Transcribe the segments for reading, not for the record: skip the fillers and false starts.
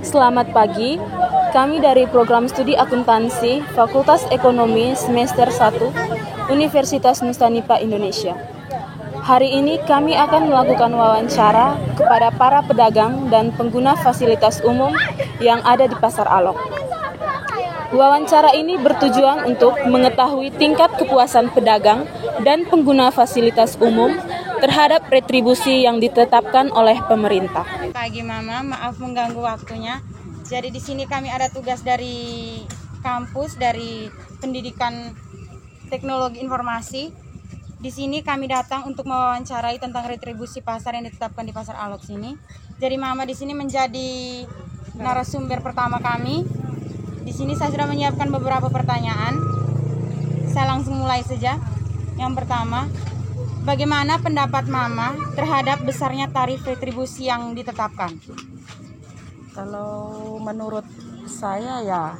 Selamat pagi, kami dari Program Studi Akuntansi Fakultas Ekonomi Semester 1 Universitas Nusa Nipah Indonesia. Hari ini kami akan melakukan wawancara kepada para pedagang dan pengguna fasilitas umum yang ada di Pasar Alok. Wawancara ini bertujuan untuk mengetahui tingkat kepuasan pedagang dan pengguna fasilitas umum terhadap retribusi yang ditetapkan oleh pemerintah. Pagi Mama, maaf mengganggu waktunya. Jadi di sini kami ada tugas dari kampus dari Pendidikan Teknologi Informasi. Di sini kami datang untuk mewawancarai tentang retribusi pasar yang ditetapkan di Pasar Alok sini. Jadi Mama di sini menjadi narasumber pertama kami. Di sini saya sudah menyiapkan beberapa pertanyaan. Saya langsung mulai saja. Yang pertama, bagaimana pendapat Mama terhadap besarnya tarif retribusi yang ditetapkan? Kalau menurut saya ya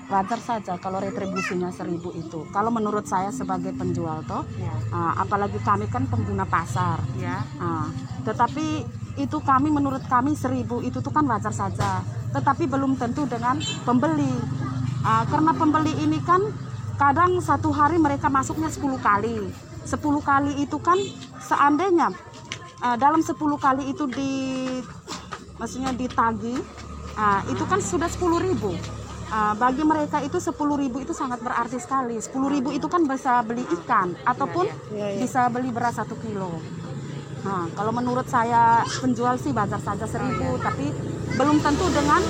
wajar saja kalau retribusinya 1.000 itu. Kalau menurut saya sebagai penjual toh, ya. Apalagi kami kan pengguna pasar. Ya. Tetapi itu menurut kami 1.000 itu tuh kan wajar saja. Tetapi belum tentu dengan pembeli. Karena pembeli ini kan kadang satu hari mereka masuknya 10 kali. 10 kali itu kan seandainya dalam 10 kali itu maksudnya ditagih, itu kan sudah 10.000. Bagi mereka itu 10.000 itu sangat berarti sekali. 10.000 itu kan bisa beli ikan ataupun bisa beli beras 1 kilo. Kalau menurut saya penjual sih wajar saja 1.000, tapi belum tentu dengan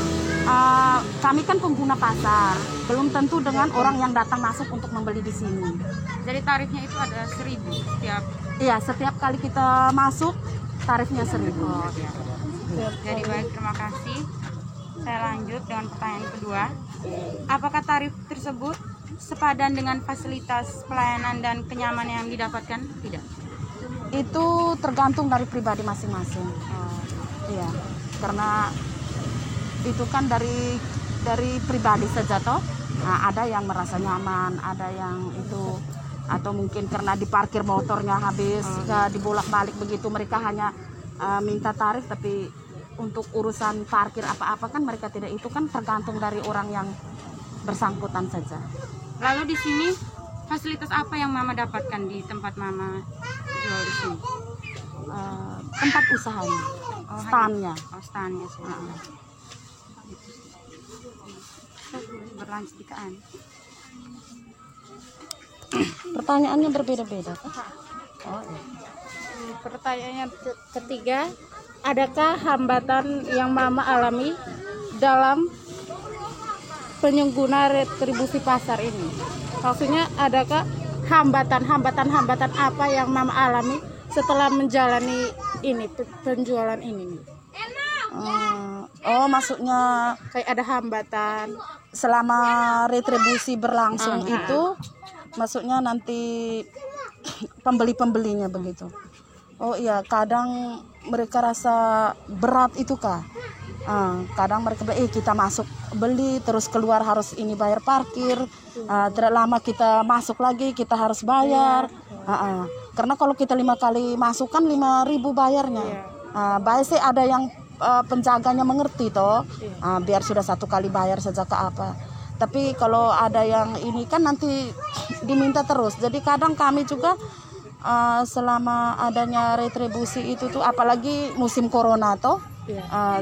kami kan pengguna pasar, belum tentu dengan orang yang datang masuk untuk membeli di sini. Jadi tarifnya itu ada 1.000 setiap? Iya, setiap kali kita masuk tarifnya 1.000. Jadi baik, terima kasih. Saya lanjut dengan pertanyaan kedua. Apakah tarif tersebut sepadan dengan fasilitas pelayanan dan kenyamanan yang didapatkan? Tidak. Itu tergantung dari pribadi masing-masing. Iya, karena itu kan dari pribadi saja toh. Ada yang merasa nyaman, ada yang itu, atau mungkin karena diparkir motornya habis, dibolak-balik begitu mereka hanya minta tarif, tapi untuk urusan parkir apa-apa kan mereka tidak, itu kan tergantung dari orang yang bersangkutan saja. Lalu di sini fasilitas apa yang Mama dapatkan di tempat Mama jual di sini? Tempat usahanya, standnya. Standnya sih. Berlanjut dikaan. Pertanyaannya berbeda-beda. Pertanyaan ketiga, adakah hambatan yang Mama alami dalam pengguna retribusi pasar ini? Maksudnya adakah hambatan apa yang Mama alami setelah menjalani ini penjualan ini? Maksudnya kayak ada hambatan selama retribusi berlangsung itu, maksudnya nanti pembelinya begitu. Oh iya, kadang mereka rasa berat itu kah? Kadang mereka bilang, kita masuk beli terus keluar harus ini bayar parkir, tidak lama kita masuk lagi kita harus bayar. Karena kalau kita 5 kali masuk kan 5.000 bayarnya. Baik sih ada yang penjaganya mengerti toh, biar sudah 1 kali bayar saja ke apa. Tapi kalau ada yang ini kan nanti diminta terus. Jadi kadang kami juga selama adanya retribusi itu tuh, apalagi musim corona toh,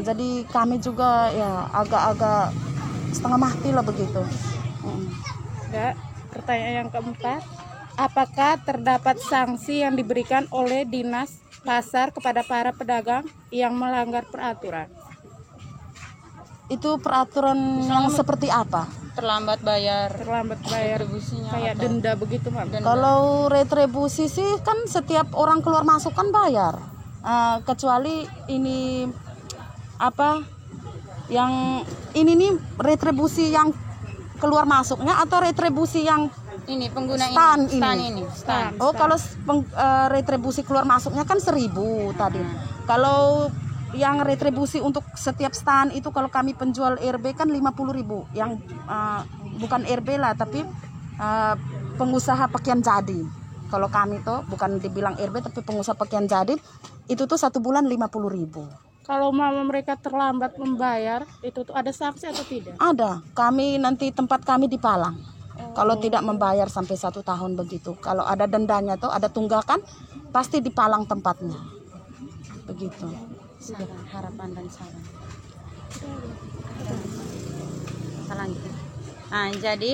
jadi kami juga ya agak-agak setengah mati lah begitu. Pertanyaan yang keempat, apakah terdapat sanksi yang diberikan oleh Dinas Pasar kepada para pedagang yang melanggar peraturan? Itu peraturan yang seperti apa? Terlambat bayar retribusinya, kayak denda begitu, Mak? Kalau retribusi sih kan setiap orang keluar masuk kan bayar, kecuali ini apa yang ini nih retribusi yang keluar masuknya atau retribusi yang ini pengguna stand ini. Kalau retribusi keluar masuknya kan 1.000 tadi. Kalau yang retribusi untuk setiap stand itu kalau kami penjual RB kan 50.000. Yang bukan RB lah, tapi pengusaha pakaian jadi. Kalau kami tuh bukan dibilang RB tapi pengusaha pakaian jadi, itu tuh 1 bulan 50.000. Kalau mama mereka terlambat membayar, itu tuh ada sanksi atau tidak? Ada, kami nanti tempat kami dipalang. Kalau tidak membayar sampai 1 tahun begitu. Kalau ada dendanya tuh, ada tunggakan, pasti dipalang tempatnya. Begitu. Saran, harapan dan saran. Selanjutnya. Nah, jadi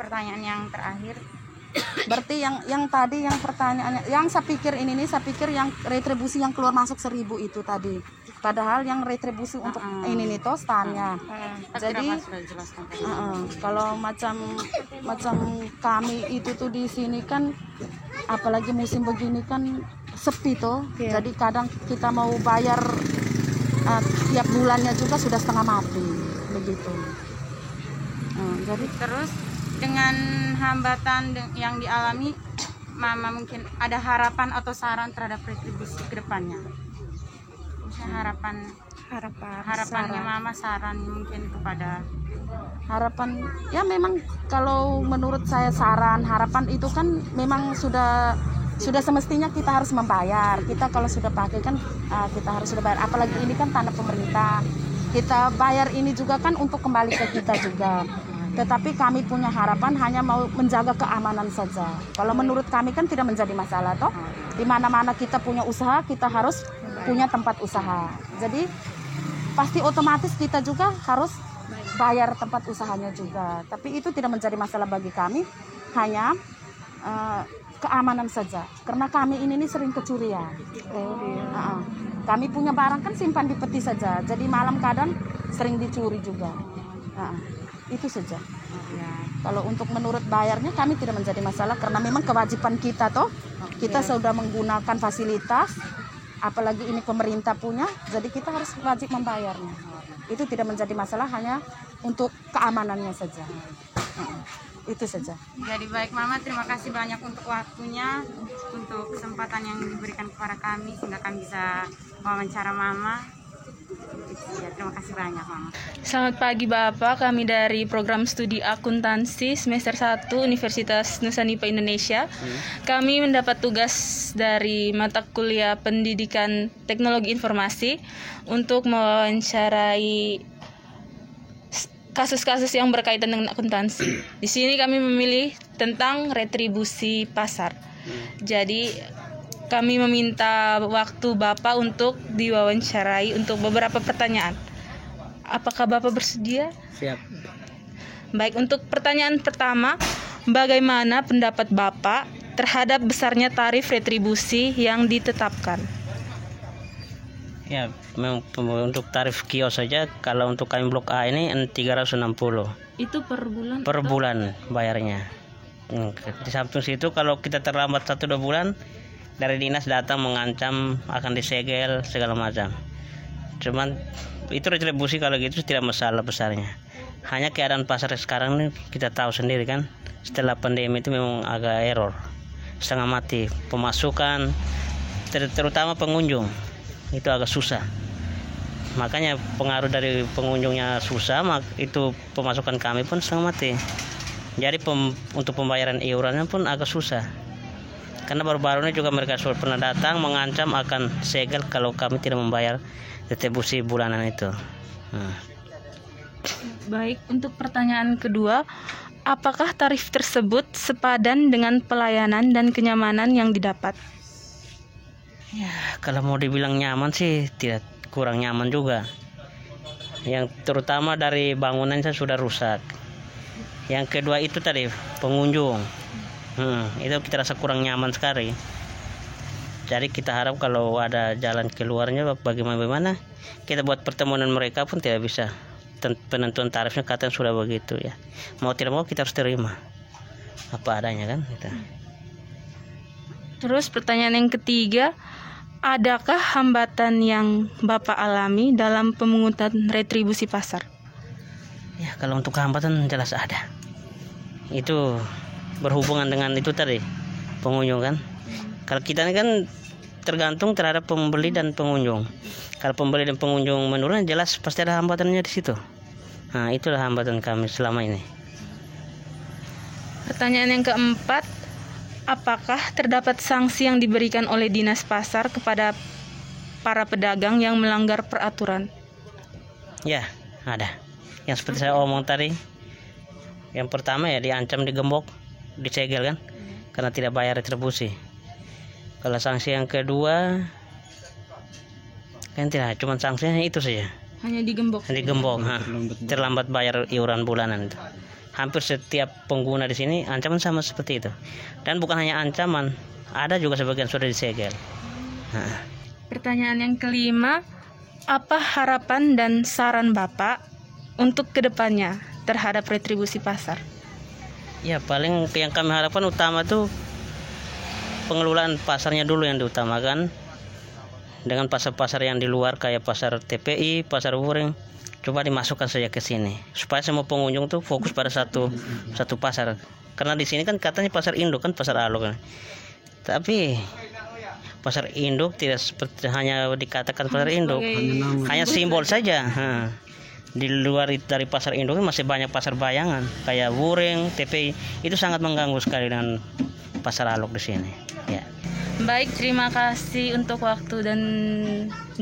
pertanyaan yang terakhir. Berarti yang tadi yang pertanyaannya, yang saya pikir ini nih, saya pikir yang retribusi yang keluar masuk 1.000 itu tadi. Padahal yang retribusi untuk ini nih toh standnya. Jadi kalau macam kami itu tuh di sini kan, apalagi musim begini kan sepi tuh. Jadi kadang kita mau bayar tiap bulannya juga sudah setengah mati begitu. Jadi Terus dengan hambatan yang dialami, Mama mungkin ada harapan atau saran terhadap retribusi ke depannya? Misalnya harapannya Mama, saran mungkin kepada harapan ya memang kalau menurut saya saran harapan itu kan memang sudah semestinya kita harus membayar. Kita kalau sudah pakai kan kita harus sudah bayar, apalagi ini kan tanah pemerintah, kita bayar ini juga kan untuk kembali ke kita juga. Tetapi kami punya harapan hanya mau menjaga keamanan saja. Kalau menurut kami kan tidak menjadi masalah toh. Di mana-mana kita punya usaha, kita harus punya tempat usaha. Jadi pasti otomatis kita juga harus bayar tempat usahanya juga. Tapi itu tidak menjadi masalah bagi kami, hanya keamanan saja. Karena kami ini sering kecurian. Kami punya barang kan simpan di peti saja. Jadi malam kadang sering dicuri juga. Itu saja. Kalau untuk menurut bayarnya kami tidak menjadi masalah karena memang kewajiban kita toh. Kita sudah menggunakan fasilitas, apalagi ini pemerintah punya, jadi kita harus wajib membayarnya. Itu tidak menjadi masalah, hanya untuk keamanannya saja. Itu saja. Jadi baik Mama, terima kasih banyak untuk waktunya, untuk kesempatan yang diberikan kepada kami sehingga kami bisa wawancara Mama. Ya, terima kasih banyak Mama. Selamat pagi Bapak, kami dari program studi akuntansi semester 1 Universitas Nusa Nipah Indonesia. Kami mendapat tugas dari mata kuliah Pendidikan Teknologi Informasi untuk mewawancarai kasus-kasus yang berkaitan dengan akuntansi. Di sini kami memilih tentang retribusi pasar. Jadi kami meminta waktu Bapak untuk diwawancarai untuk beberapa pertanyaan. Apakah Bapak bersedia? Siap. Baik, untuk pertanyaan pertama, bagaimana pendapat Bapak terhadap besarnya tarif retribusi yang ditetapkan? Ya, memang untuk tarif kios saja, kalau untuk kami blok A ini 360. Itu per bulan? Per bulan bayarnya. Di samping situ kalau kita terlambat 1-2 bulan, dari dinas datang mengancam akan disegel segala macam. Cuman itu retribusi kalau gitu tidak masalah besarnya. Hanya keadaan pasar sekarang ini kita tahu sendiri kan, setelah pandemi itu memang agak error, setengah mati pemasukan, terutama pengunjung itu agak susah. Makanya pengaruh dari pengunjungnya susah, itu pemasukan kami pun setengah mati. Jadi untuk pembayaran iurannya pun agak susah. Karena baru-baru ini juga mereka sudah pernah datang mengancam akan segel kalau kami tidak membayar retribusi bulanan itu. Baik, untuk pertanyaan kedua, apakah tarif tersebut sepadan dengan pelayanan dan kenyamanan yang didapat? Ya, kalau mau dibilang nyaman sih tidak kurang nyaman juga. Yang terutama dari bangunannya sudah rusak. Yang kedua itu tadi pengunjung. Itu kita rasa kurang nyaman sekali. Jadi kita harap kalau ada jalan keluarnya bagaimana kita buat pertemuan mereka pun tidak bisa. Penentuan tarifnya katanya sudah begitu ya. Mau tidak mau kita harus terima apa adanya kan kita. Terus pertanyaan yang ketiga, adakah hambatan yang Bapak alami dalam pemungutan retribusi pasar? Ya, kalau untuk hambatan jelas ada. Itu berhubungan dengan itu tadi pengunjung kan. Kalau kita ini kan tergantung terhadap pembeli dan pengunjung. Kalau pembeli dan pengunjung menurun jelas pasti ada hambatannya di situ. Nah, itulah hambatan kami selama ini. Pertanyaan yang keempat, apakah terdapat sanksi yang diberikan oleh Dinas Pasar kepada para pedagang yang melanggar peraturan? Ya, ada. Yang seperti saya omong tadi. Yang pertama ya diancam, digembok, disegel kan, karena tidak bayar retribusi. Kalau sanksi yang kedua kan tidak, cuma sanksinya itu saja. Hanya digembok. Digembok, terlambat bayar iuran bulanan itu. Hampir setiap pengguna di sini ancaman sama seperti itu. Dan bukan hanya ancaman, ada juga sebagian sudah disegel. Pertanyaan yang kelima, apa harapan dan saran Bapak untuk kedepannya terhadap retribusi pasar? Ya, paling yang kami harapkan utama tuh pengelolaan pasarnya dulu yang diutamakan. Dengan pasar-pasar yang di luar kayak pasar TPI, pasar Wuring, coba dimasukkan saja ke sini supaya semua pengunjung tuh fokus pada satu pasar. Karena di sini kan katanya pasar induk kan, pasar alok kan. Tapi pasar induk tidak seperti hanya dikatakan pasar induk, hanya simbol saja. Di luar dari pasar induk masih banyak pasar bayangan kayak Wuring, TPI, itu sangat mengganggu sekali dengan pasar alok di sini. Ya. Baik, terima kasih untuk waktu dan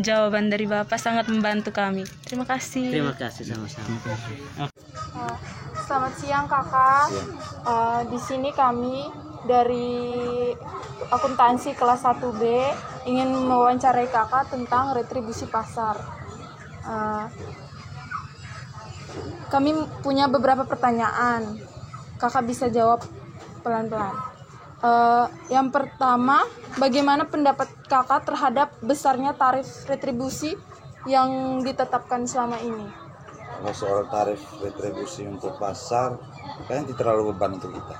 jawaban dari Bapak, sangat membantu kami. Terima kasih. Terima kasih sama-sama. Selamat siang Kakak. Di sini kami dari akuntansi kelas 1B ingin mewawancarai Kakak tentang retribusi pasar. Kami punya beberapa pertanyaan. Kakak bisa jawab pelan-pelan. Yang pertama, bagaimana pendapat Kakak terhadap besarnya tarif retribusi yang ditetapkan selama ini? Kalau soal tarif retribusi untuk pasar, kayaknya tidak terlalu beban untuk kita.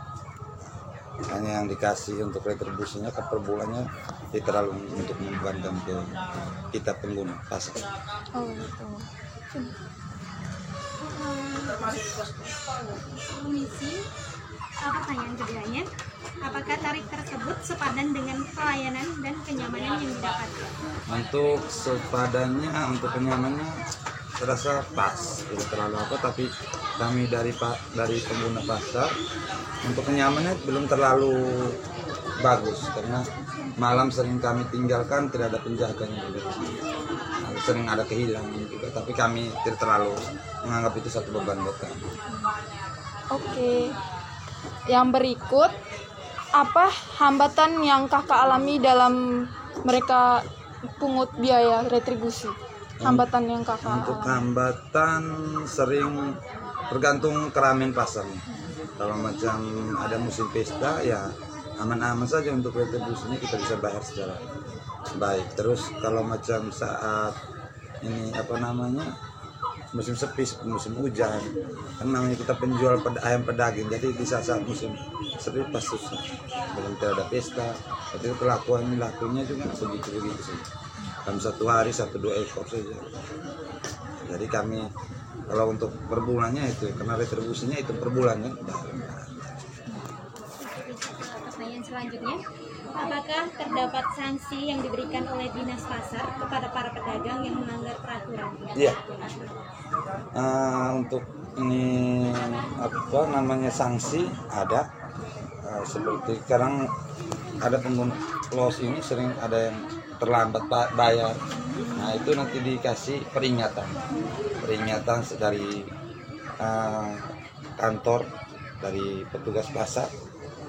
Hanya yang dikasih untuk retribusinya ke per bulannya tidak terlalu untuk membebankan ke kita pengguna pasar. Oh gitu. Komisi, pertanyaan keduanya, apakah tarif tersebut sepadan dengan pelayanan dan kenyamanan yang didapatkan? Untuk sepadannya, untuk kenyamanannya terasa pas, tidak terlalu apa, tapi kami dari pengguna pasar untuk kenyamanannya belum terlalu bagus karena malam sering kami tinggalkan, tidak ada penjaganya juga. Sering ada kehilangan juga, tapi kami tidak terlalu menganggap itu satu beban buat kami. Oke. Yang berikut, apa hambatan yang Kakak alami dalam mereka pungut biaya retribusi? Hambatan yang Kakak Untuk alami. hambatan sering tergantung keramaian pasarnya. Kalau macam ada musim pesta ya aman-aman saja untuk retribusinya, kita bisa bayar secara baik. Terus kalau macam saat ini musim sepi, musim hujan, kan namanya kita penjual ayam pedaging, jadi di saat musim sepi pas susah, belum tidak ada pesta, tapi lakunya juga begitu sih. Kami satu hari 1-2 ekor saja. Jadi kami kalau untuk per bulannya itu karena retribusinya itu per bulannya. Pertanyaan selanjutnya, apakah terdapat sanksi yang diberikan oleh Dinas Pasar kepada para pedagang yang melanggar peraturan? Iya. Untuk ini sanksi ada, seperti sekarang ada pengguna los ini sering ada yang terlambat bayar. Nah itu nanti dikasih peringatan dari kantor, dari petugas pasar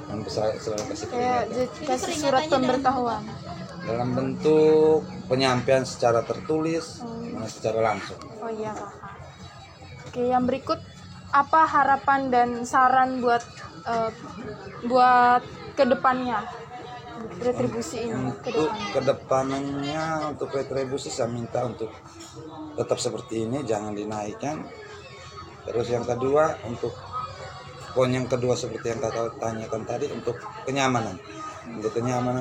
yang selalu kasih peringatan. Kasih surat pemberitahuan Dalam bentuk penyampaian secara tertulis, secara langsung. Oh iya Kakak. Oke, yang berikut, apa harapan dan saran buat kedepannya retribusi ini? Untuk kedepannya untuk retribusi saya minta untuk tetap seperti ini, jangan dinaikkan. Terus yang kedua, untuk poin yang kedua seperti yang kakak tanyakan tadi, untuk kenyamanan,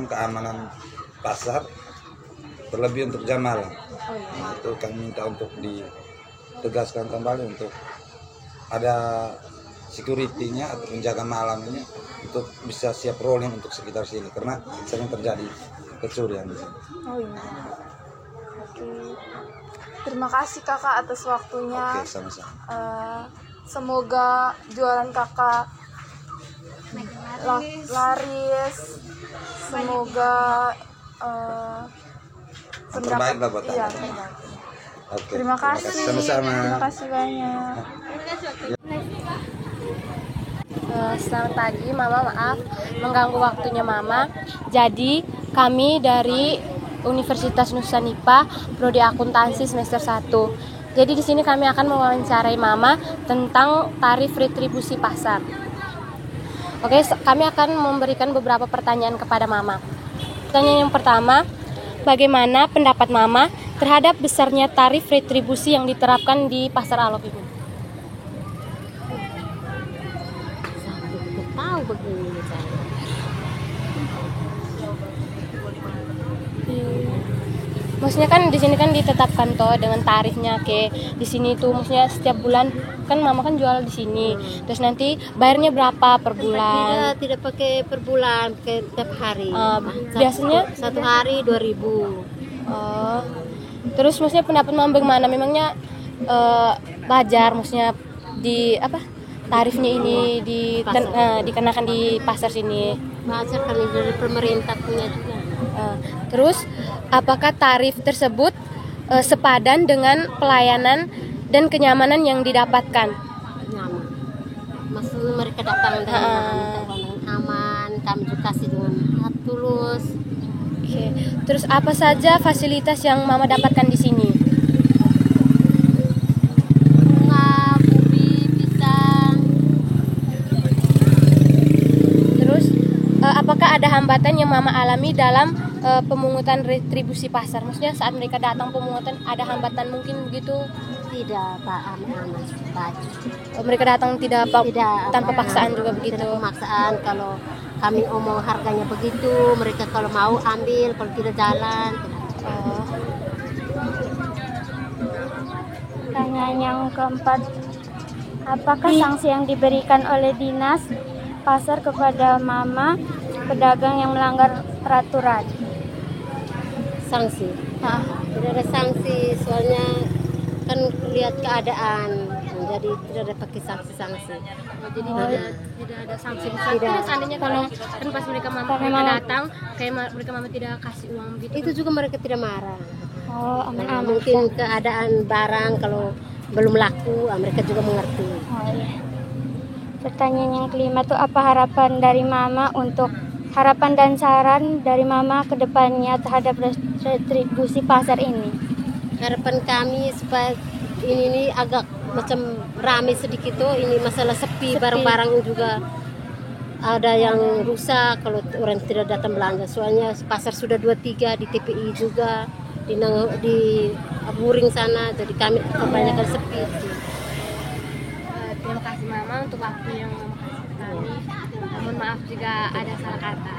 keamanan pasar, terlebih untuk jam malam. Nah, itu kami minta untuk ditegaskan kembali untuk ada security-nya atau penjaga malamnya untuk bisa siap rolling untuk sekitar sini karena sering terjadi kecurian di sini. Oh iya. Oke. Terima kasih Kakak atas waktunya. Oke, sama-sama. Semoga jualan Kakak laris. Semoga terbaik lah buat iya, Anda. terbaik. Oke. Terima kasih. Sama-sama. Terima kasih banyak. Selamat pagi, Mama, maaf mengganggu waktunya Mama. Jadi kami dari Universitas Nusa-Nipa, Prodi Akuntansi semester 1. Jadi di sini kami akan mewawancarai Mama tentang tarif retribusi pasar. Oke, kami akan memberikan beberapa pertanyaan kepada Mama. Pertanyaan yang pertama, bagaimana pendapat Mama terhadap besarnya tarif retribusi yang diterapkan di Pasar Alok ini? Tahu begini saya. Maksudnya kan di sini kan ditetapkan toh dengan tarifnya ke di sini tuh, maksudnya setiap bulan kan Mama kan jual di sini. Terus nanti bayarnya berapa per bulan? Tidak pakai per bulan, pakai tiap hari. Biasanya satu hari 2.000. Oh. Terus maksudnya pendapat Mama bagaimana? Memangnya wajar maksudnya di apa? Tarifnya ini dikenakan di pasar sini. Pasar kali dari pemerintah punya juga. Terus apakah tarif tersebut sepadan dengan pelayanan dan kenyamanan yang didapatkan? Nyaman. Maksudnya mereka datang dengan aman, kami juga kasih dengan hati tulus. Oke. Terus apa saja fasilitas yang Mama dapatkan di sini? Bunga, ubi, pisang. Terus apakah ada hambatan yang Mama alami dalam pemungutan retribusi pasar? Maksudnya saat mereka datang pemungutan ada hambatan mungkin begitu? Tidak, Pak, aman, baik. Mereka datang tidak tanpa paksaan juga begitu? Tidak pemaksaan, kalau kami omong harganya begitu, mereka kalau mau ambil, kalau tidak jalan. Pertanyaan yang keempat, apakah sanksi yang diberikan oleh dinas pasar kepada Mama pedagang yang melanggar peraturan? Sanksi? Tidak ada sanksi, soalnya kan lihat keadaan, jadi tidak ada pakai sanksi-sanksi. Jadi tidak ada sanksi. Tidak. Seandainya kalau kan pas mereka datang, kayak mereka Mama tidak kasih uang gitu. Itu juga mereka tidak marah. Oh, aman-aman. Mungkin keadaan barang kalau belum laku, mereka juga mengerti. Oh, iya. Pertanyaan yang kelima tuh, apa harapan dari Mama untuk harapan dan saran dari Mama ke depannya terhadap retribusi pasar ini? Harapan kami supaya ini agak macam ramai sedikit tuh, ini masalah sepi. Barang-barang juga ada yang rusak kalau orang tidak datang belanja. Soalnya pasar sudah 2-3 di TPI juga, di Buring sana, jadi kami kebanyakan sepi. Terima kasih Mama untuk waktu yang Mama kasih ke kami. Mohon maaf jika ada salah kata.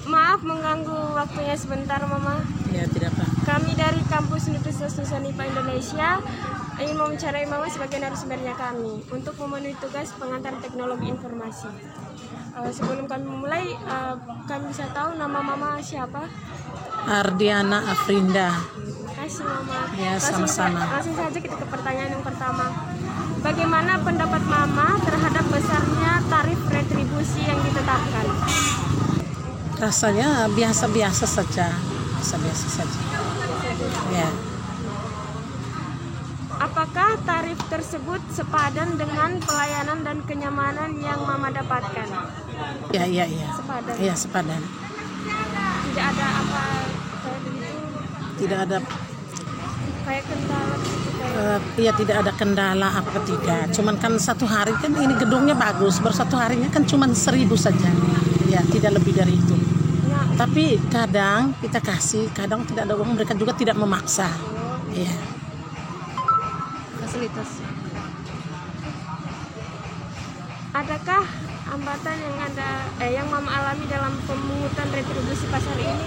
Maaf mengganggu waktunya sebentar, Mama. Ya, tidak apa. Kami dari kampus Universitas Nusa-Nipa Indonesia ingin mewawancarai Mama sebagai narasumbernya kami untuk memenuhi tugas pengantar teknologi informasi. Sebelum kami mulai, kami bisa tahu nama Mama siapa? Ardiana Afrinda. Terima kasih, Mama. Ya, sama-sama. Langsung saja kita ke pertanyaan yang pertama. Bagaimana pendapat Mama terhadap besarnya tarif retribusi yang ditetapkan? Rasanya biasa-biasa saja. Biasa-biasa saja. Ya. Apakah tarif tersebut sepadan dengan pelayanan dan kenyamanan yang Mama dapatkan? Iya. Sepadan. Iya, sepadan. Tidak ada apa kayak begitu? Tidak ada Kayak kendala gitu ya, tidak ada kendala apa tidak. Cuman kan satu hari kan ini gedungnya bagus, baru satu harinya kan cuman 1.000 saja. Ya, tidak lebih dari itu. Tapi kadang kita kasih, kadang tidak ada uang, mereka juga tidak memaksa. Iya. Fasilitas. Adakah hambatan yang Mama alami dalam pemungutan retribusi pasar ini?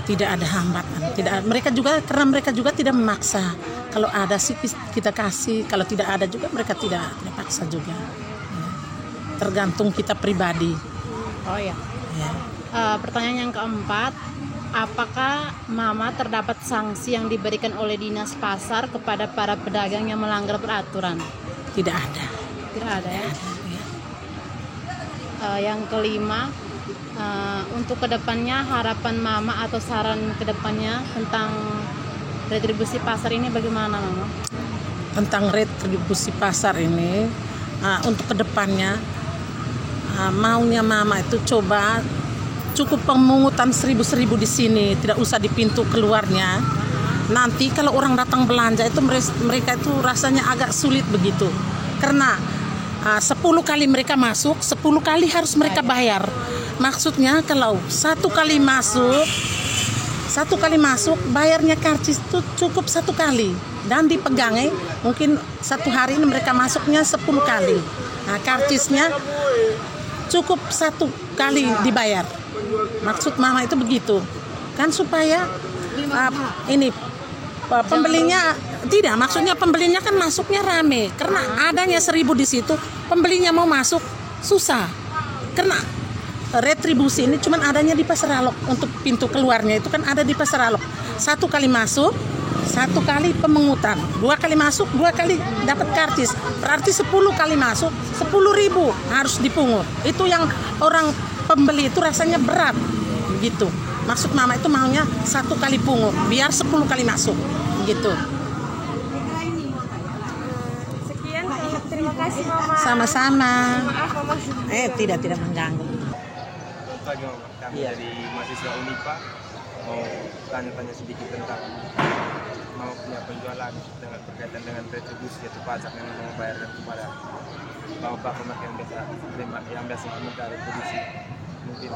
Tidak ada hambatan, mereka juga, karena mereka juga tidak memaksa. Kalau ada sih kita kasih, kalau tidak ada juga mereka tidak paksa juga. Ya. Tergantung kita pribadi. Oh ya. Ya. Pertanyaan yang keempat, apakah Mama terdapat sanksi yang diberikan oleh dinas pasar kepada para pedagang yang melanggar peraturan? Tidak ada. Tidak ada ya. Yang kelima, Untuk kedepannya harapan Mama atau saran kedepannya tentang retribusi pasar ini bagaimana, Mama? Tentang retribusi pasar ini, untuk kedepannya maunya Mama itu coba cukup pemungutan 1.000 di sini, tidak usah di pintu keluarnya. Nanti kalau orang datang belanja itu mereka itu rasanya agak sulit begitu, karena 10 kali mereka masuk, 10 kali harus mereka bayar. Maksudnya kalau satu kali masuk bayarnya karcis itu cukup 1 kali, dan dipegangi mungkin 1 hari ini mereka masuknya 10 kali. Nah, karcisnya cukup 1 kali dibayar. Maksud Mama itu begitu kan, supaya ini pembelinya tidak, maksudnya pembelinya kan masuknya rame, karena adanya 1.000 di situ pembelinya mau masuk susah, karena retribusi ini cuman adanya di Pasar Alok. Untuk pintu keluarnya itu kan ada di Pasar Alok, 1 kali masuk 1 kali pemungutan, 2 kali masuk 2 kali dapat karcis, berarti 10 kali masuk 10.000 harus dipungut. Itu yang orang pembeli itu rasanya berat gitu. Maksud Mama itu maunya 1 kali pungut biar 10 kali masuk gitu. Sekian, terima kasih Mama. Sama-sama. Maaf Mama. Tidak mengganggu. Pagi Mama, kami dari mahasiswa Unipa mau tanya-tanya sedikit tentang mau punya penjualan dengan berkaitan dengan retribusi atau pajak yang mau bayarkan kepada bapak-bapak yang biasa minta retribusi. Mungkin.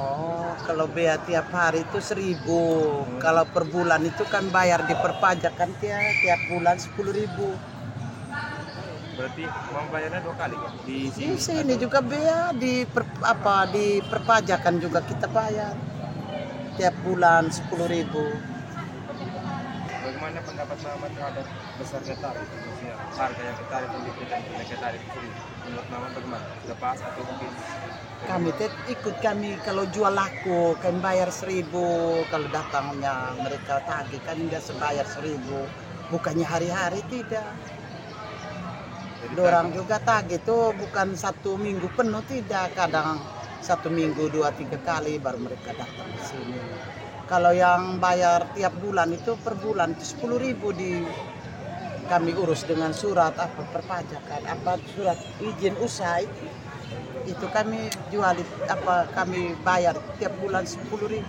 Kalau bea tiap hari itu 1.000. Kalau per bulan itu kan bayar di perpajakan tiap bulan 10.000. Berarti mau bayarnya 2 kali kan? Di sini juga bea di perpajakan juga kita bayar tiap bulan 10.000. Bagaimana pendapat Mama terhadap besarnya tarif? Maksudnya harga yang tarif yang diberikan ke tarif itu menurut Mama bagaimana? Sudah pas atau mungkin? Kami kalau jual laku kan bayar 1.000. Kalau datangnya mereka tagih kan nggak sebayar 1.000. Bukannya hari-hari tidak. Orang juga tagih itu bukan 1 minggu penuh, tidak, kadang 1 minggu 2-3 kali baru mereka datang ke sini. Kalau yang bayar tiap bulan itu per bulan itu 10.000 kami urus dengan surat perpajakan, surat izin usaha itu kami jual kami bayar tiap bulan 10.000.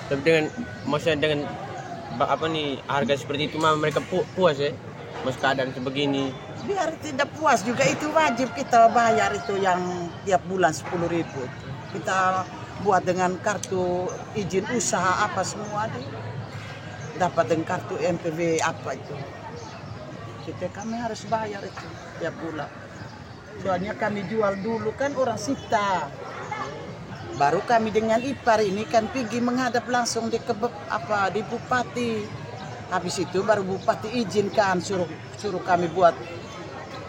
Tapi maksudnya dengan harga seperti itu mah mereka puas ya? Mas keadaan sebegini. Biar tidak puas juga itu wajib kita bayar itu yang tiap bulan 10.000. Kita buat dengan kartu izin usaha semua dapat dengan kartu NPW itu. Kami harus bayar itu tiap bulan. Soalnya kami jual dulu kan orang Sita. Baru kami dengan ipar ini kan pergi menghadap langsung di Bupati. Habis itu baru Bupati izinkan suruh kami buat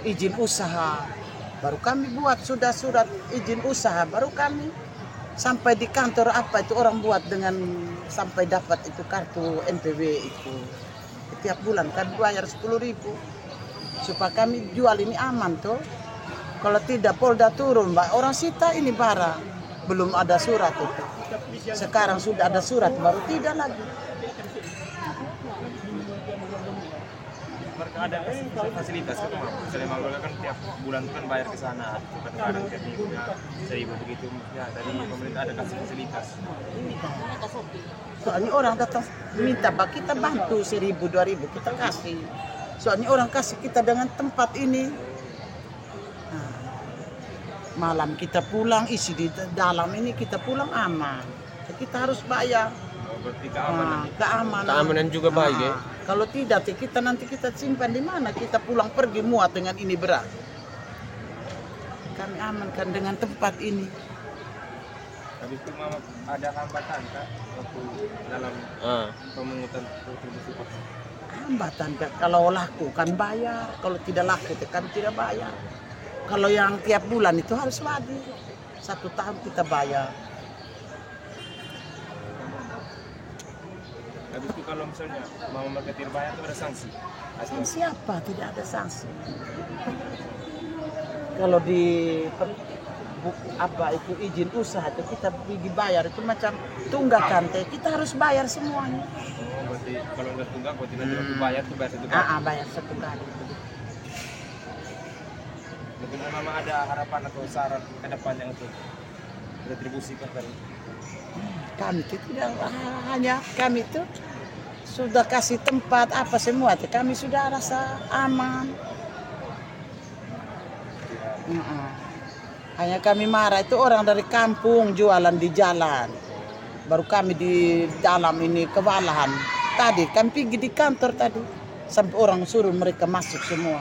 izin usaha. Baru kami buat sudah surat izin usaha, baru kami sampai di kantor itu orang buat dengan sampai dapat itu kartu NPW itu. Tiap bulan kan bayar 10.000 supaya kami jual ini aman tuh. Kalau tidak Polda turun, orang Sita ini barang belum ada surat itu. Sekarang sudah ada surat baru tidak lagi. Mereka ada fasilitas itu misalnya Mama kan tiap bulan kan bayar ke sana, kadang-kadang tiap minggunya 1.000 begitu, ya dari pemerintah ada kasih fasilitas. Soalnya orang datang minta kita bantu 1.000-2.000 kita kasih. Soalnya orang kasih kita dengan tempat ini. Nah, malam kita pulang isi di dalam ini kita pulang aman. Kita harus bayar. Berarti keamanan juga baik ya. Kalau tidak nanti kita simpan di mana? Kita pulang pergi muat dengan ini berat. Kami amankan dengan tempat ini. Habis itu Mama ada hambatan Kak waktu dalam pemungutan retribusi pasar? Hambatan Kak, kalau laku kan bayar, kalau tidak laku kan tidak bayar. Kalau yang tiap bulan itu harus wajib. 1 tahun kita bayar. Habis itu kalau misalnya mau mereka tidak bayar itu ada sanksi? Sanksi apa? Tidak ada sanksi. Kalau di apa itu izin usaha itu kita pergi bayar itu macam tunggakan teh, kita harus bayar semuanya. Berarti kalau nggak tunggak, berarti nanti waktu bayar tuh bayar satu kali. Bayar satu kali. Mungkin Mama ada harapan atau saran ke depannya untuk retribusi pasar ini? Kami itu tidak hanya kami itu sudah kasih tempat apa semua, kami sudah rasa aman. Hanya kami marah itu orang dari kampung jualan di jalan, baru kami di dalam ini kewalahan. Tadi kami pergi di kantor tadi sampai orang suruh mereka masuk semua.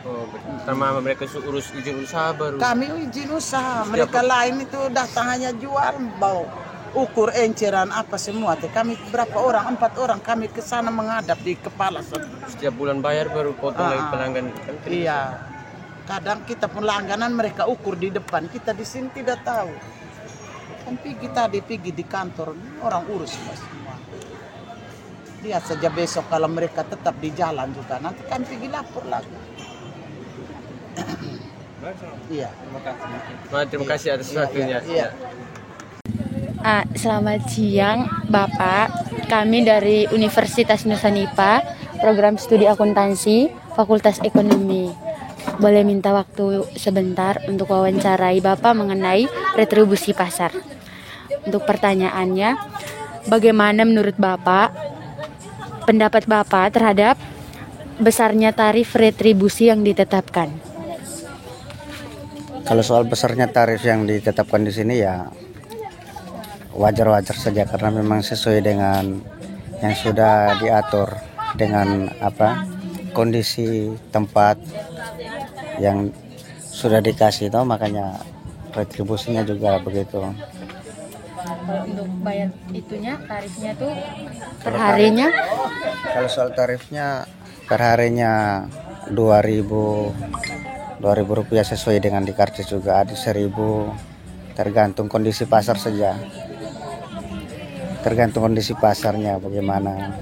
Oh, sama mereka urus izin usaha baru. Kami izin usaha, mereka lain itu datang hanya jual, bawa ukur enceran apa semua. Kami berapa orang, 4 orang kami ke sana menghadap di kepala. Setiap bulan bayar baru potong lagi pelanggan. Kan iya, kadang kita pun langganan mereka ukur di depan, kita di sini tidak tahu. Kan pergi di kantor, orang urus semua. Lihat saja besok kalau mereka tetap di jalan juga, nanti kan pergi lapor lagi. Iya. Terima kasih atas waktunya. Iya. Selamat siang Bapak, kami dari Universitas Nusa-Nipa, program studi akuntansi, Fakultas Ekonomi. Boleh minta waktu sebentar untuk wawancarai Bapak mengenai retribusi pasar. Untuk pertanyaannya, bagaimana menurut Bapak, pendapat Bapak terhadap besarnya tarif retribusi yang ditetapkan? Kalau soal besarnya tarif yang ditetapkan di sini ya wajar-wajar saja, karena memang sesuai dengan yang sudah diatur dengan kondisi tempat yang sudah dikasih tahu, makanya retribusinya juga begitu. Kalau untuk bayar itunya tarifnya tuh per harinya? Kalau soal tarifnya per harinya 2.000 rupiah sesuai dengan di karcis juga, ada 1.000, tergantung kondisi pasar saja. Tergantung kondisi pasarnya bagaimana.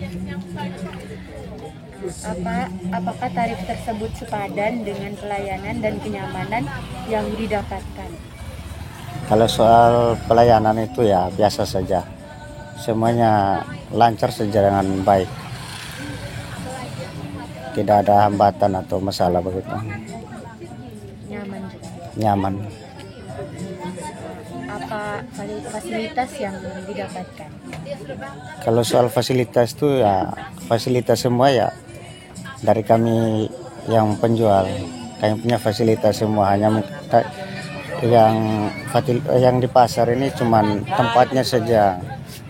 Apakah tarif tersebut sepadan dengan pelayanan dan kenyamanan yang didapatkan? Kalau soal pelayanan itu ya biasa saja, semuanya lancar saja dengan baik, tidak ada hambatan atau masalah begitu. Nyaman juga. Nyaman. Apa fasilitas yang didapatkan? Kalau soal fasilitas itu ya fasilitas semua ya dari kami yang penjual, kami punya fasilitas semua. Hanya yang di pasar ini cuman tempatnya saja,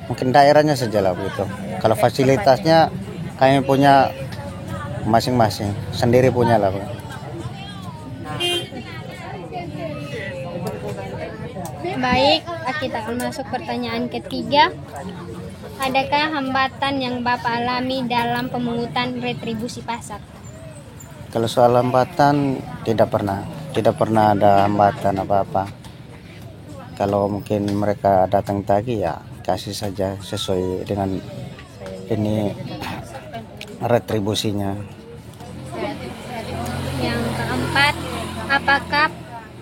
mungkin daerahnya saja lah begitu. Kalau fasilitasnya kami punya masing-masing, sendiri punya lah. Baik, kita akan masuk pertanyaan ketiga. Adakah hambatan yang Bapak alami dalam pemungutan retribusi pasar? Kalau soal hambatan tidak pernah ada hambatan apa-apa. Kalau mungkin mereka datang tagih ya kasih saja sesuai dengan ini retribusinya. Yang keempat, apakah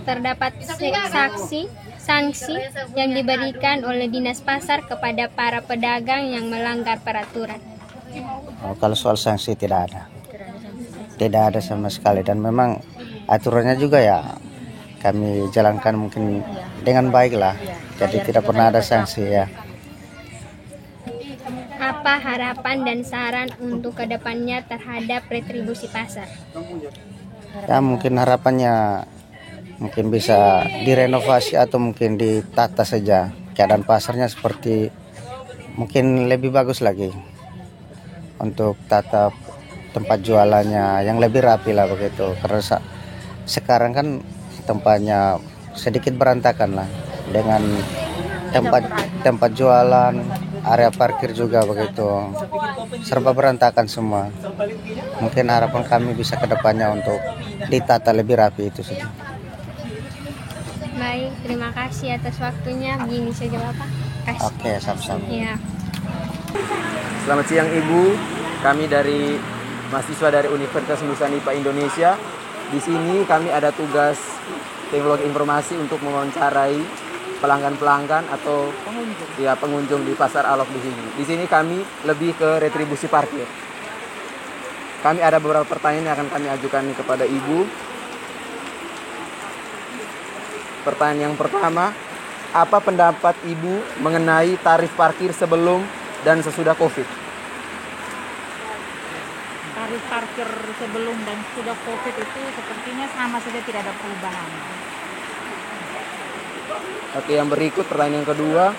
terdapat sanksi yang diberikan oleh Dinas Pasar kepada para pedagang yang melanggar peraturan? Kalau soal sanksi tidak ada sama sekali, dan memang aturannya juga ya kami jalankan mungkin dengan baik lah, jadi tidak pernah ada sanksi ya. Apa harapan dan saran untuk kedepannya terhadap retribusi pasar? Ya mungkin harapannya mungkin bisa direnovasi atau mungkin ditata saja keadaan pasarnya, seperti mungkin lebih bagus lagi untuk tata tempat jualannya yang lebih rapi lah begitu, karena sekarang kan tempatnya sedikit berantakan lah, dengan tempat jualan, area parkir juga begitu, serba berantakan semua. Mungkin harapan kami bisa kedepannya untuk ditata lebih rapi itu saja. Baik, terima kasih atas waktunya. Begini saja Bapak. Oke, sama-sama. Ya. Selamat siang Ibu. Kami dari mahasiswa dari Universitas Nusa-Nipa Indonesia. Di sini kami ada tugas teknologi informasi untuk mewawancarai pelanggan-pelanggan atau pengunjung di Pasar Alok di sini. Di sini kami lebih ke retribusi parkir. Kami ada beberapa pertanyaan yang akan kami ajukan kepada Ibu. Pertanyaan yang pertama, apa pendapat Ibu mengenai tarif parkir sebelum dan sesudah Covid? Tarif parkir sebelum dan sudah Covid itu sepertinya sama saja, tidak ada perubahan. Oke, yang berikut pertanyaan yang kedua,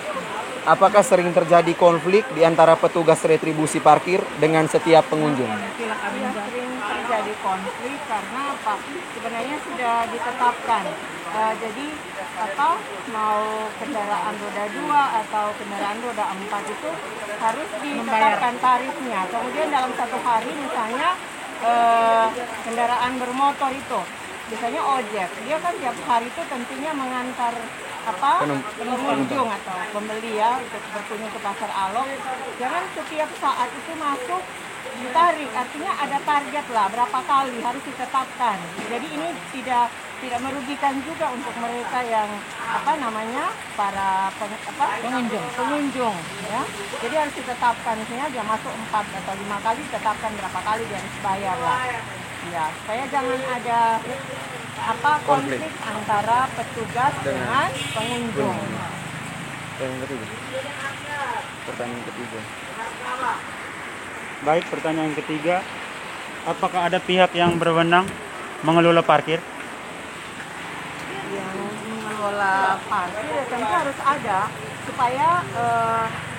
apakah sering terjadi konflik di antara petugas retribusi parkir dengan setiap pengunjung? Sering terjadi konflik karena apa? Sebenarnya sudah ditetapkan. Jadi mau kendaraan roda 2 atau kendaraan roda 4 itu harus ditetapkan tarifnya. Kemudian dalam satu hari misalnya kendaraan bermotor itu, biasanya ojek, dia kan tiap hari itu tentunya mengantar pengunjung atau pembeli ya untuk berkunjung ke Pasar Alok. Jangan setiap saat itu masuk ditarik, artinya ada target lah berapa kali harus ditetapkan. Jadi ini tidak merugikan juga untuk mereka yang para pengunjung ya. Jadi harus ditetapkan, misalnya dia masuk 4 atau 5 kali, ditetapkan berapa kali dia harus bayar lah. Ya, supaya jangan ada konflik antara petugas dengan pengunjung. Pertanyaan ketiga. Baik, pertanyaan ketiga, apakah ada pihak yang berwenang mengelola parkir? Yang mengelola parkir ya tentu harus ada supaya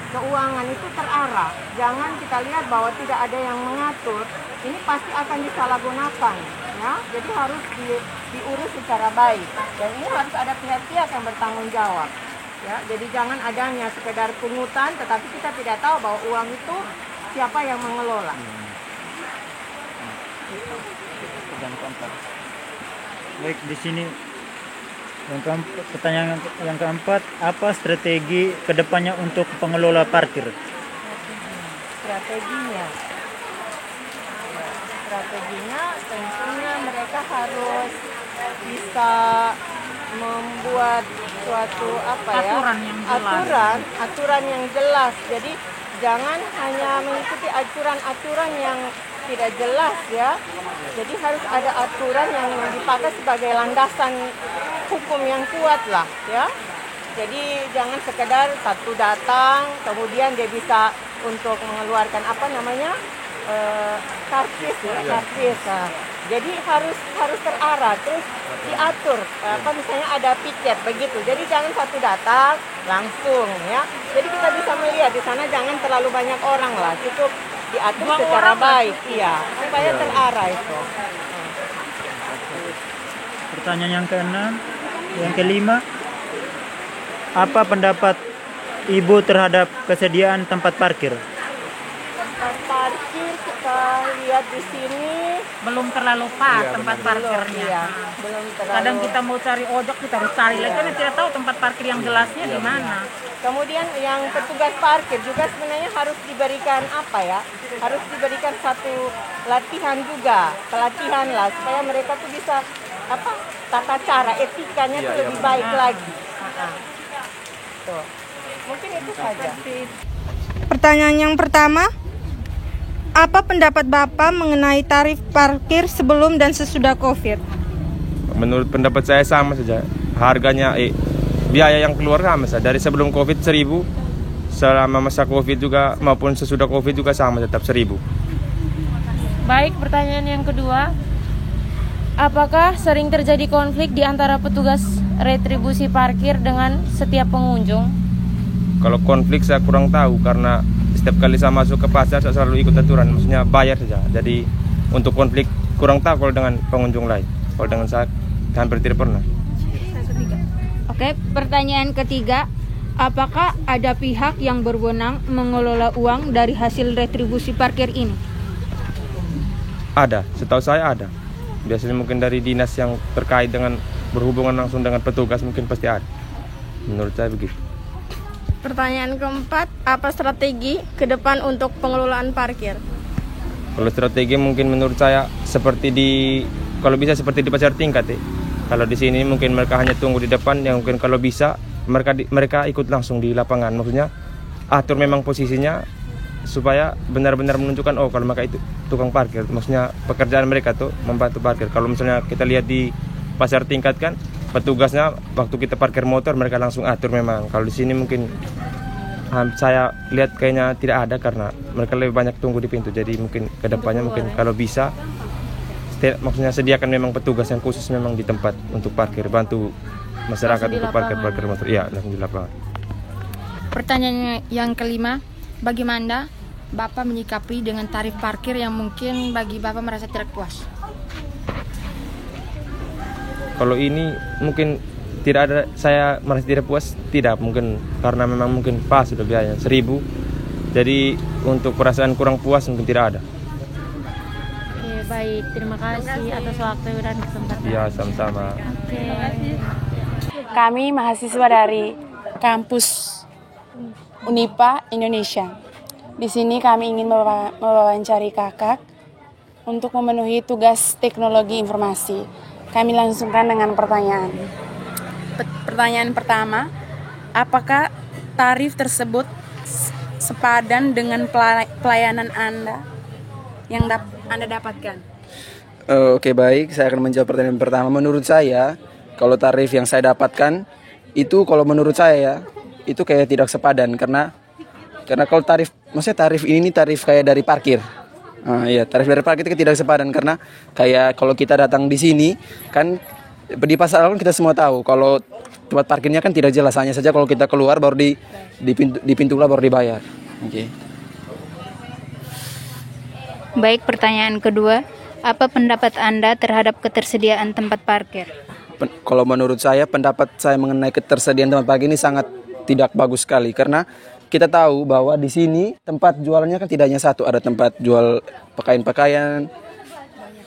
keuangan itu terarah. Jangan kita lihat bahwa tidak ada yang mengatur, ini pasti akan disalahgunakan. Ya, jadi harus diurus secara baik. Dan ini harus ada pihak-pihak yang bertanggung jawab. Ya, jadi jangan adanya sekedar pungutan, tetapi kita tidak tahu bahwa uang itu siapa yang mengelola. Baik, di sini pertanyaan yang keempat, apa strategi kedepannya untuk pengelola parkir? Strateginya tentunya mereka harus bisa membuat suatu aturan yang jelas. Jadi jangan hanya mengikuti aturan-aturan yang tidak jelas ya. Jadi harus ada aturan yang dipakai sebagai landasan hukum yang kuat lah ya. Jadi jangan sekedar satu datang kemudian dia bisa untuk mengeluarkan karcis ya, karcis. Nah, jadi harus terarah, terus diatur. Misalnya ada piket begitu. Jadi jangan satu datang langsung ya. Jadi kita bisa melihat di sana jangan terlalu banyak orang lah, cukup diatur secara baik, iya, supaya terarah itu. Pertanyaan yang keenam, yang kelima, apa pendapat Ibu terhadap kesediaan tempat parkir? Tempat parkir kita lihat di sini belum terlalu pas tempat parkirnya. Belum terlalu. Kadang kita mau cari ojek kita harus cari lagi karena tidak tahu tempat parkir yang jelasnya di mana. Kemudian yang petugas parkir juga sebenarnya harus diberikan harus diberikan satu latihan juga, pelatihan lah supaya mereka tuh bisa tata cara etikanya tuh lebih baik lagi. Tuh. Mungkin itu saja. Pertanyaan yang pertama, apa pendapat Bapak mengenai tarif parkir sebelum dan sesudah Covid? Menurut pendapat saya sama saja. Harganya biaya yang keluar sama saja. Dari sebelum Covid 1.000, selama masa Covid juga maupun sesudah Covid juga sama, tetap 1.000. Baik, pertanyaan yang kedua, apakah sering terjadi konflik di antara petugas retribusi parkir dengan setiap pengunjung? Kalau konflik saya kurang tahu karena setiap kali saya masuk ke pasar saya selalu ikut aturan, maksudnya bayar saja. Jadi untuk konflik kurang tahu kalau dengan pengunjung lain. Kalau dengan saya hampir tidak pernah. Oke, pertanyaan ketiga, apakah ada pihak yang berwenang mengelola uang dari hasil retribusi parkir ini? Ada, setahu saya ada. Biasanya mungkin dari dinas yang terkait dengan berhubungan langsung dengan petugas mungkin pasti ada. Menurut saya begitu. Pertanyaan keempat, apa strategi ke depan untuk pengelolaan parkir? Kalau strategi mungkin menurut saya kalau bisa seperti di pasar tingkat Kalau di sini mungkin mereka hanya tunggu di depan, yang mungkin kalau bisa mereka ikut langsung di lapangan. Maksudnya atur memang posisinya supaya benar-benar menunjukkan kalau mereka itu tukang parkir. Maksudnya pekerjaan mereka tuh membantu parkir. Kalau misalnya kita lihat di pasar tingkat kan, petugasnya waktu kita parkir motor mereka langsung atur memang. Kalau di sini mungkin saya lihat kayaknya tidak ada karena mereka lebih banyak tunggu di pintu. Jadi mungkin kedepannya mungkin kalau bisa maksudnya sediakan memang petugas yang khusus memang di tempat untuk parkir, bantu masyarakat untuk parkir motor. Iya, langsung di lapangan. Pertanyaan yang kelima, bagaimana Bapak menyikapi dengan tarif parkir yang mungkin bagi Bapak merasa tidak puas? Kalau ini mungkin tidak ada, saya merasa tidak puas, tidak mungkin karena memang mungkin pas sudah biaya 1.000. Jadi untuk perasaan kurang puas mungkin tidak ada. Baik, terima kasih atas waktu dan kesempatan. Ya, sama-sama. Kami mahasiswa dari kampus Unipa Indonesia. Di sini kami ingin mewawancari kakak untuk memenuhi tugas teknologi informasi. Kami langsungkan dengan pertanyaan. Pertanyaan pertama, apakah tarif tersebut sepadan dengan pelayanan Anda yang Anda dapatkan? Oke, baik, saya akan menjawab pertanyaan pertama. Menurut saya, kalau tarif yang saya dapatkan itu, kalau menurut saya itu kayak tidak sepadan karena kalau tarif, maksudnya tarif ini tarif kayak dari parkir. Iya, tarif dari parkir itu tidak sepadan karena kayak kalau kita datang di sini kan di pasar Alok kita semua tahu kalau tempat parkirnya kan tidak jelas, hanya saja kalau kita keluar baru di pintu keluar baru dibayar. Oke. Baik, pertanyaan kedua, apa pendapat Anda terhadap ketersediaan tempat parkir? Kalau menurut saya, pendapat saya mengenai ketersediaan tempat parkir ini sangat tidak bagus sekali karena kita tahu bahwa di sini tempat jualannya kan tidak hanya satu, ada tempat jual pakaian-pakaian,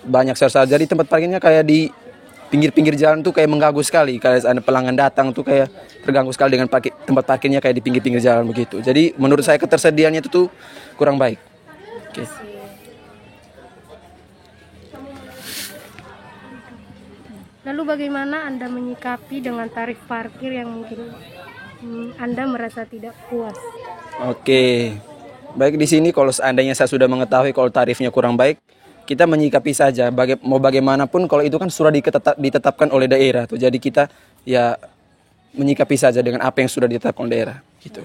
banyak sekali. Jadi tempat parkirnya kayak di pinggir-pinggir jalan tuh kayak mengganggu sekali. Kayak ada pelanggan datang tuh kayak terganggu sekali dengan tempat parkirnya kayak di pinggir-pinggir jalan begitu. Jadi menurut saya ketersediaannya itu tuh kurang baik. Oke. Lalu bagaimana Anda menyikapi dengan tarif parkir yang mungkin Anda merasa tidak puas? Oke, baik, di sini kalau seandainya saya sudah mengetahui kalau tarifnya kurang baik, kita menyikapi saja. Mau bagaimanapun kalau itu kan sudah ditetapkan oleh daerah tuh. Jadi kita ya menyikapi saja dengan apa yang sudah ditetapkan oleh daerah. Gitu.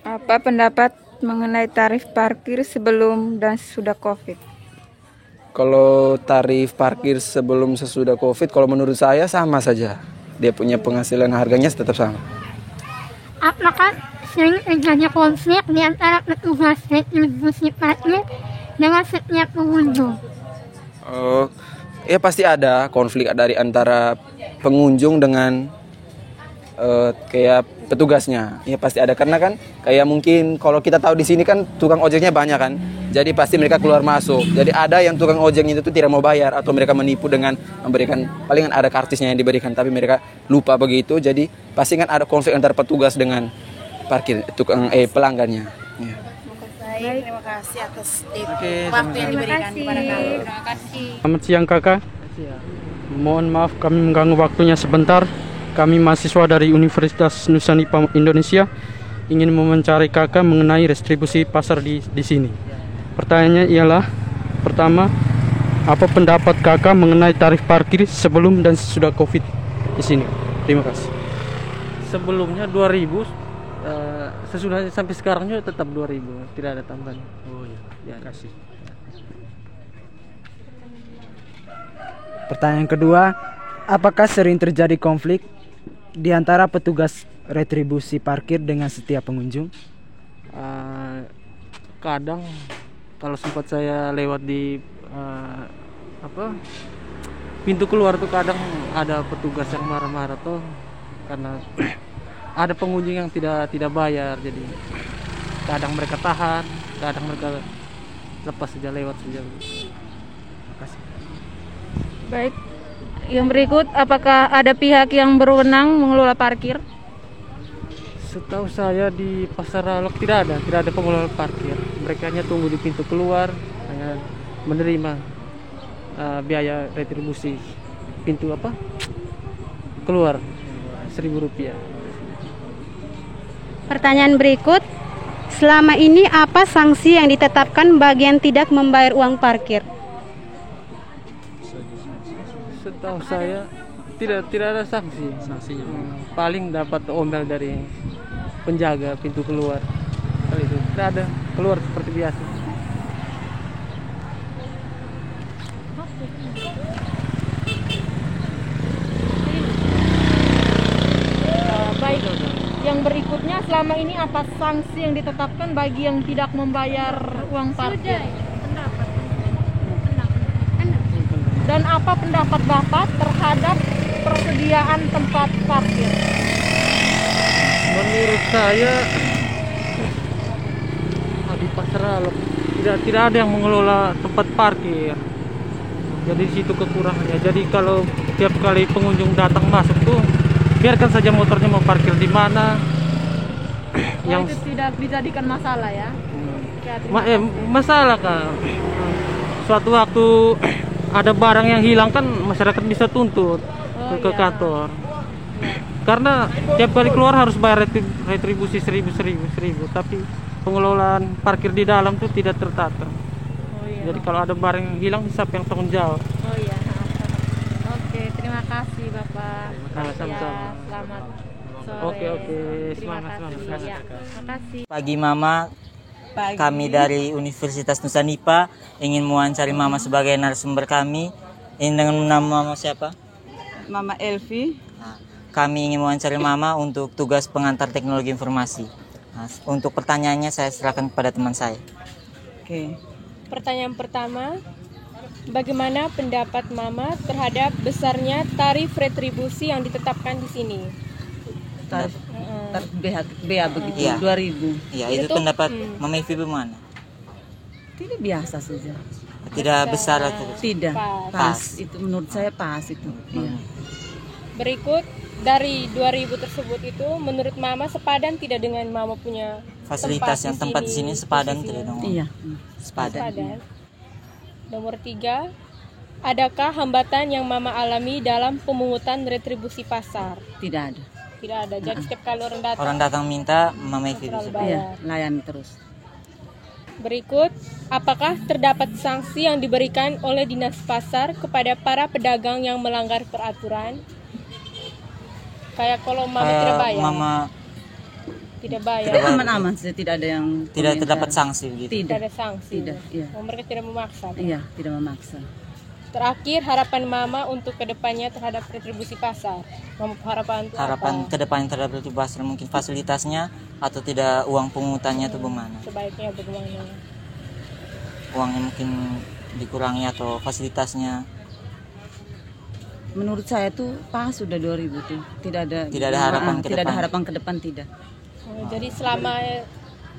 Apa pendapat mengenai tarif parkir sebelum dan sesudah COVID? Kalau tarif parkir sebelum sesudah COVID, kalau menurut saya sama saja. Dia punya penghasilan, harganya tetap sama. Apakah sering terjadi konflik di antara petugas retribusi parkir dengan setiap pengunjung? Ya pasti ada konflik dari antara pengunjung dengan kayak petugasnya. Ya pasti ada karena kan kayak mungkin kalau kita tahu di sini kan tukang ojeknya banyak kan. Jadi pasti mereka keluar masuk. Jadi ada yang tukang ojeknya itu tidak mau bayar atau mereka menipu dengan memberikan palingan ada kartisnya yang diberikan tapi mereka lupa begitu. Jadi pasti kan ada konflik antara petugas dengan parkir tukang pelanggannya. Ya. Baik, terima kasih atas waktu yang diberikan kepada kami. Terima kasih. Selamat siang kakak. Mohon maaf kami mengganggu waktunya sebentar. Kami mahasiswa dari Universitas Nusa-Nipa Indonesia ingin mewawancari kakak mengenai distribusi pasar di sini. Pertanyaannya ialah, pertama, apa pendapat kakak mengenai tarif parkir sebelum dan sesudah COVID di sini? Terima kasih. Sebelumnya 2.000, sesudah sampai sekarang juga tetap 2.000, tidak ada tambahan. Oh iya, terima kasih. Pertanyaan kedua, apakah sering terjadi konflik di antara petugas retribusi parkir dengan setiap pengunjung? Kadang kalau sempat saya lewat di pintu keluar tuh kadang ada petugas yang marah-marah tuh karena ada pengunjung yang tidak bayar, jadi kadang mereka tahan, kadang mereka lepas saja lewat saja. Terima kasih. Baik, yang berikut, apakah ada pihak yang berwenang mengelola parkir? Setahu saya di Pasar Alok tidak ada pengelola parkir. Mereka hanya tunggu di pintu keluar, hanya menerima biaya retribusi pintu keluar Rp1.000. Pertanyaan berikut, selama ini apa sanksi yang ditetapkan bagi yang tidak membayar uang parkir? Setahu saya tidak ada sanksi. Paling dapat omel dari penjaga pintu keluar. Kali itu tidak ada, keluar seperti biasa. Baik, yang berikutnya, selama ini apa sanksi yang ditetapkan bagi yang tidak membayar uang parkir? Dan apa pendapat Bapak terhadap persediaan tempat parkir? Menurut saya di Pasar Alok tidak ada yang mengelola tempat parkir. Jadi di situ kekurangannya. Jadi kalau tiap kali pengunjung datang masuk tuh biarkan saja motornya mau parkir di mana. Yang itu tidak dijadikan masalah ya? Masalah kan. Suatu waktu ada barang yang hilang kan masyarakat bisa tuntut ke kantor. Karena tiap kali keluar harus bayar retribusi 1.000, tapi pengelolaan parkir di dalam tuh tidak tertata. Jadi kalau ada barang yang hilang, siapa yang tanggung jawab? Oke, terima kasih Bapak. Sama-sama. Selamat sore. Oke, semangat. Terima kasih. Pagi Mama, kami dari Universitas Nusanipa ingin mewawancari Mama sebagai narasumber kami. Ini dengan nama Mama siapa? Mama Elvi. Kami ingin mewawancari Mama untuk tugas pengantar teknologi informasi. Untuk pertanyaannya saya serahkan kepada teman saya. Oke. Pertanyaan pertama, bagaimana pendapat Mama terhadap besarnya tarif retribusi yang ditetapkan di sini? Tarif BA begitu, Iya. 2.000. Iya, itu pendapat Mama Evi bagaimana? Tidak biasa saja. Tidak besar atau Tidak, Pas. Itu menurut saya pas itu. Iya. Berikut, dari 2.000 tersebut itu menurut Mama sepadan tidak dengan Mama punya fasilitas yang tempat di sini sepadan tidak dong? Iya, sepadan. Nomor 3, adakah hambatan yang Mama alami dalam pemungutan retribusi pasar? Tidak ada. Tidak ada. Jadi setiap kali Orang datang minta, Mama Evi bisa. Iya, layani terus. Berikut, apakah terdapat sanksi yang diberikan oleh Dinas Pasar kepada para pedagang yang melanggar peraturan? Kayak kalau Mama tidak bayar. Mama tidak bayar. Aman-aman saja, tidak ada yang tidak terdapat sanksi begitu. Tidak ada sanksi. Tidak, iya. Mereka tidak memaksa. Iya, tidak memaksa. Terakhir, harapan Mama untuk kedepannya terhadap retribusi pasar. Mama harapan kedepannya terhadap retribusi pasar mungkin fasilitasnya atau tidak uang pungutannya itu bagaimana? Sebaiknya bagaimana? Uangnya mungkin dikurangi atau fasilitasnya? Menurut saya tuh pas sudah 2.000 tuh. Tidak ada harapan ke depan. Tidak ada harapan ke depan, tidak. Jadi selama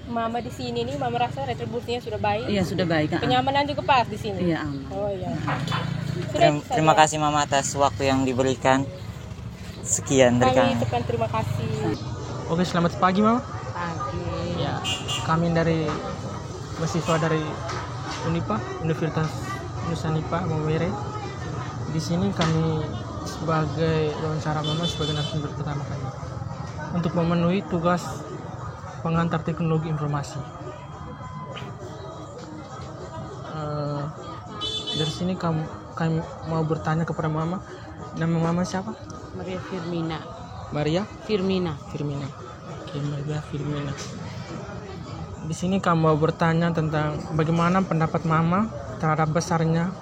Mama di sini nih, Mama rasa retribusinya sudah baik. Iya, sudah baik. Kenyamanan juga pas di sini. Iya, aman. Oh iya. Terima kasih Mama atas waktu yang diberikan. Sekian dari kami. Terima kasih. Oke, selamat pagi Mama. Pagi. Ya, kami dari mahasiswa dari Universitas Nusanipa Maumere. Di sini kami sebagai wawancara Mama sebagai narasumber pertama kali untuk memenuhi tugas pengantar teknologi informasi. Dari sini kami mau bertanya kepada Mama. Nama Mama siapa? Maria Firmina. Maria Firmina. Oke, Maria Firmina. Di sini kami mau bertanya tentang bagaimana pendapat Mama terhadap besarnya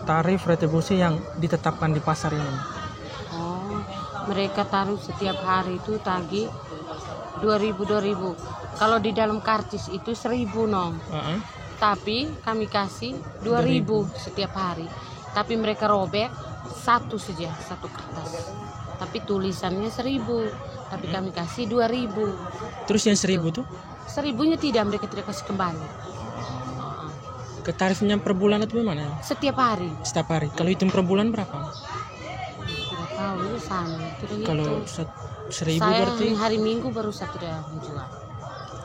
tarif retribusi yang ditetapkan di pasar ini. Mereka taruh setiap hari itu tagih 2.000. Kalau di dalam karcis itu 1.000 nong. Tapi kami kasih 2.000 setiap hari. Tapi mereka robek satu kertas. Tapi tulisannya 1.000. Tapi kami kasih 2.000. Terus yang 1.000 tuh? 1.000-nya tidak, mereka tidak kasih kembali. Ke tarifnya per bulan atau bagaimana? Setiap hari. Setiap hari. Kalau hitung per bulan berapa? Tidak tahu, itu sama. Kalau 1.000 saya berarti? hari Minggu baru saya tidak menjual.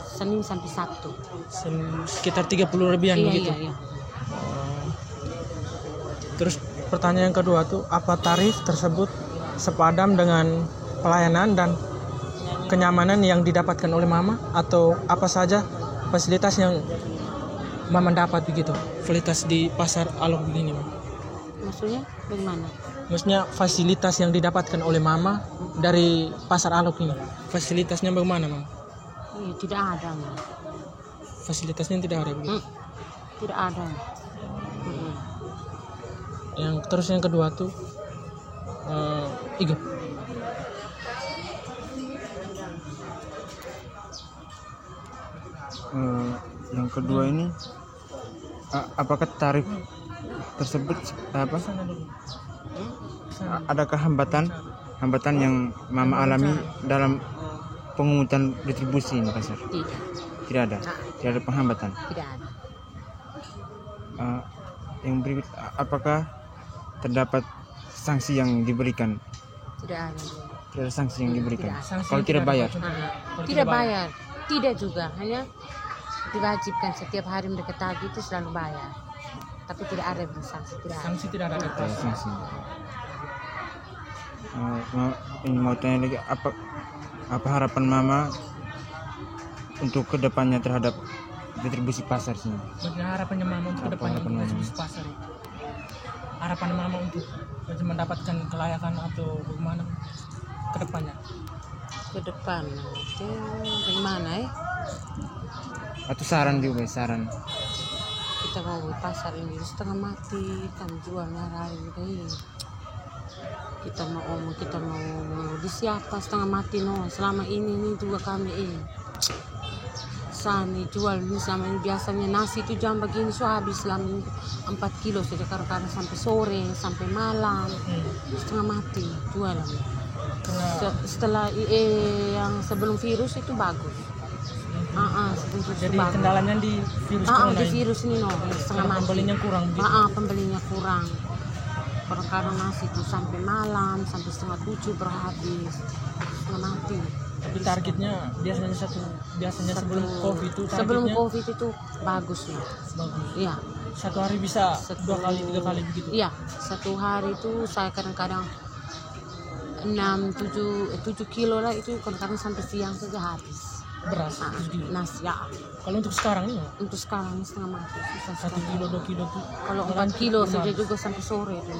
Senin sampai Sabtu. Sekitar 30 lebihan begitu? Iya. Terus pertanyaan yang kedua tuh, apa tarif tersebut sepadan dengan pelayanan dan kenyamanan yang didapatkan oleh Mama, atau apa saja fasilitas yang Mama dapat begitu? Fasilitas di pasar Alok begini, Mama. Maksudnya bagaimana? Maksudnya fasilitas yang didapatkan oleh Mama dari pasar Alok ini. Fasilitasnya bagaimana, Mama? Tidak ada, Mama. Fasilitasnya tidak ada begitu? Tidak ada. Yang kedua tuh Igo. Yang kedua ini apakah tarif tersebut adakah hambatan yang Mama alami dalam pengungutan retribusi ini, Pasar? Tidak ada. Tidak ada penghambatan. Tidak ada. Yang berikut, apakah terdapat sanksi yang diberikan? Tidak ada. Tidak ada sanksi yang diberikan. Kalau tidak bayar? Tidak bayar. Tidak juga, hanya diwajibkan setiap hari mereka tagih itu selalu bayar. Tapi tidak ada sanksi. Sanksi tidak ada. Sanksi. Ini mau tanya lagi, apa harapan Mama untuk kedepannya terhadap retribusi pasar sini? Harapannya Mama untuk kedepannya retribusi pasar. Harapan Mama untuk mendapatkan kelayakan atau bagaimana kedepannya? Kedepan itu bagaimana ya? Atau saran juga, saran. Kita mau di pasar ini setengah mati, kan jualnya hari ini. Kita mau di siapa setengah mati selama ini juga kami Sani jual ini selama ini biasanya nasi itu jam begini habis selama ini 4 kilo sudah kadang-kadang sampai sore sampai malam setengah mati jualan. Setelah yang sebelum virus itu bagus. Jadi kendalanya di virus di virus ini setengah mati. Pembelinya kurang gitu. Pembelinya kurang. Kadang-kadang nasi itu sampai malam, sampai 6:30 berhabis, setengah mati. Tapi targetnya biasanya sebelum COVID itu sebelum COVID itu bagus ya. Bagus. Iya. Satu hari bisa 2 kali 3 kali begitu. Iya, satu hari itu saya kadang-kadang 7 kilo lah itu kadang-kadang sampai siang saja habis. Beras, nasi ya. Kalau untuk sekarang ini? Untuk sekarang ini setengah mati. 1 kilo 2 kilo tuh. Kalau 4 kilo saja juga sampai sore itu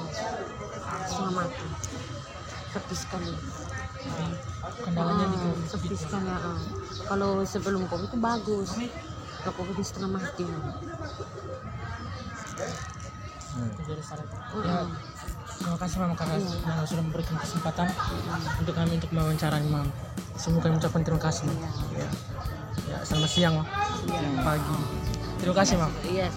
setengah mati. Sepi sekali. Kendalanya di COVID. Sepi sekali. Kalau sebelum COVID itu bagus. Kalau COVID ini setengah mati. Terima kasih Mama karena Mama sudah memberikan kesempatan untuk kami untuk mewawancarai Mama. Semoga kami ucapkan terima kasih. Ya, selamat siang, pagi. Terima kasih, Mama. Iya.